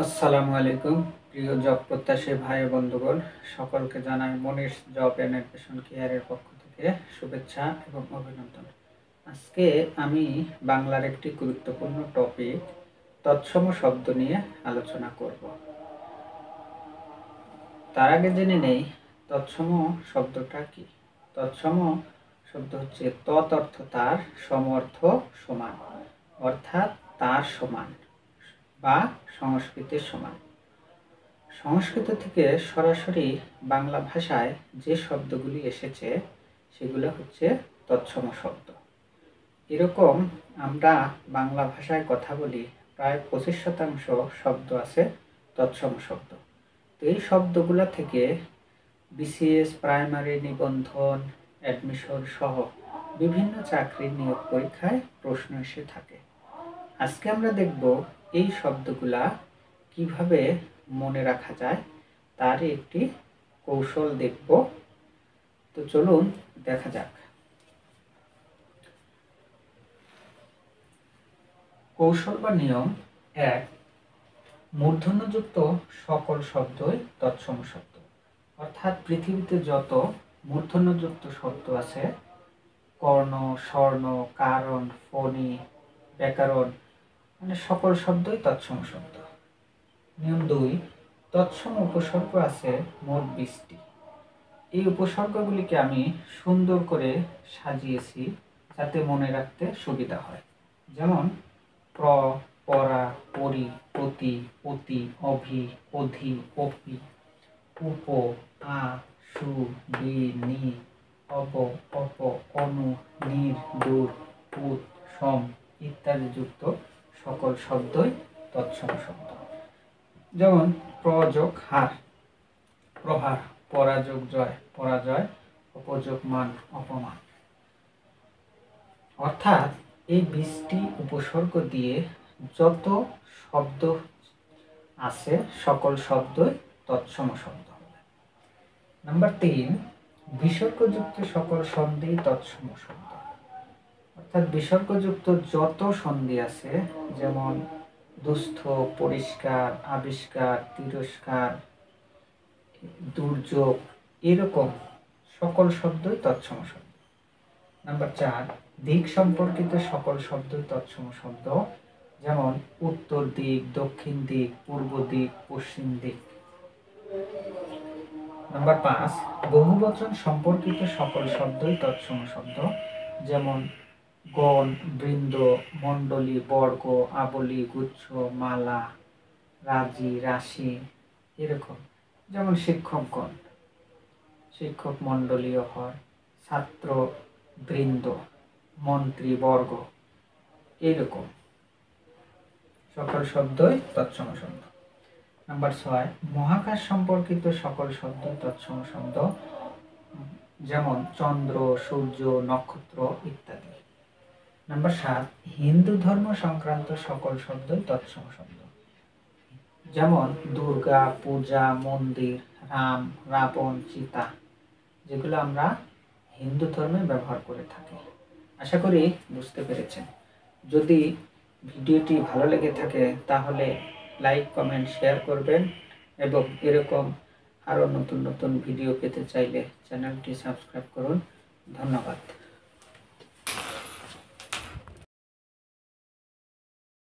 আসসালামু আলাইকুম প্রিয় জব প্রত্যাশী ভাই ও বন্ধুগণ, সকলকে জানাই মনির জব এন্ড এডমিশন কেয়ারের পক্ষ থেকে শুভেচ্ছা এবং অভিনন্দন। আজকে আমি বাংলার একটি গুরুত্বপূর্ণ টপিক তৎসম শব্দ নিয়ে আলোচনা করব। তার আগে জেনে নেই তৎসম শব্দটা কি। তৎসম শব্দ হচ্ছে তৎ অর্থ তার, সম অর্থ সমান, অর্থাৎ তার সমান বা সংস্কৃতির সমান। সংস্কৃত থেকে সরাসরি বাংলা ভাষায় যে শব্দগুলি এসেছে সেগুলো হচ্ছে তৎসম শব্দ। এরকম আমরা বাংলা ভাষায় কথা বলি প্রায় 25% শব্দ আছে তৎসম শব্দ। তো এই শব্দগুলো থেকে বিসিএস, প্রাইমারি, নিবন্ধন, অ্যাডমিশন সহ বিভিন্ন চাকরির নিয়োগ পরীক্ষায় প্রশ্ন এসে থাকে। আজকে আমরা দেখব এই শব্দগুলা কিভাবে মনে রাখা যায় তারই একটি কৌশল দেখব। তো চলুন দেখা যাক। কৌশল বা নিয়ম 1, মূর্ধন্যযুক্ত সকল শব্দই তৎসম শব্দ। অর্থাৎ পৃথিবীতে যত মূর্ধন্যযুক্ত শব্দ আছে, কর্ণ, স্বর্ণ, কারণ, ফণী, ব্যাকরণ, মানে সকল শব্দই তৎসম শব্দ। নিয়ম 2, তৎসম উপসর্গ আছে মোট 20টি। এই উপসর্গগুলিকে আমি সুন্দর করে সাজিয়েছি যাতে মনে রাখতে সুবিধা হয়। যেমন প্র, পরা, পরি, প্রতি, অতি, অভি, অধি, অপি, উপ, আ, সু, বি, নি, অপ, অপ, অনু, নির, দূর, উত, সম ইত্যাদি যুক্ত সকল শব্দই তৎসম শব্দ। যেমন প্রযোগ হার, প্রহার, পরাযোগ জয়, পরাজয়, অপযোগ মান, অপমান। অর্থাৎ এই 20টি উপসর্গ দিয়ে যত শব্দ আছে সকল শব্দই তৎসম শব্দ হবে। নাম্বার 3, বিসর্গযুক্ত সকল সন্ধিই তৎসম শব্দ। অর্থাৎ বিসর্গযুক্ত যত সন্ধি আছে, যেমন দুস্থ, পরিষ্কার, আবিষ্কার, তিরস্কার, দুর্যোগ, এরকম সকল শব্দই তৎসম শব্দ। নাম্বার 4, দিক সম্পর্কিত সকল শব্দই তৎসম শব্দ। যেমন উত্তর দিক, দক্ষিণ দিক, পূর্ব দিক, পশ্চিম দিক। নাম্বার 5, বহুবচন সম্পর্কিত সকল শব্দই তৎসম শব্দ। যেমন গণ, বৃন্দ, মণ্ডলী, বর্গ, আবলি, গুচ্ছ, মালা, রাজি, রাশি, এরকম। যেমন শিক্ষকগণ, শিক্ষক মণ্ডলীয় হয়, ছাত্র বৃন্দ, মন্ত্রী বর্গ, এইরকম সকল শব্দই তৎসম শব্দ। নাম্বার 6, মহাকাশ সম্পর্কিত সকল শব্দ তৎসম শব্দ। যেমন চন্দ্র, সূর্য, নক্ষত্র ইত্যাদি। নাম্বার 7, হিন্দু ধর্ম সংক্রান্ত সকল শব্দই তৎসম শব্দ। যেমন দুর্গা, পূজা, মন্দির, রাম, রাবণ, সীতা, যেগুলো আমরা হিন্দু ধর্মে ব্যবহার করে থাকি। আশা করি বুঝতে পেরেছেন। যদি ভিডিওটি ভালো লেগে থাকে তাহলে লাইক, কমেন্ট, শেয়ার করবেন এবং এরকম আরও নতুন নতুন ভিডিও পেতে চাইলে চ্যানেলটি সাবস্ক্রাইব করুন। ধন্যবাদ।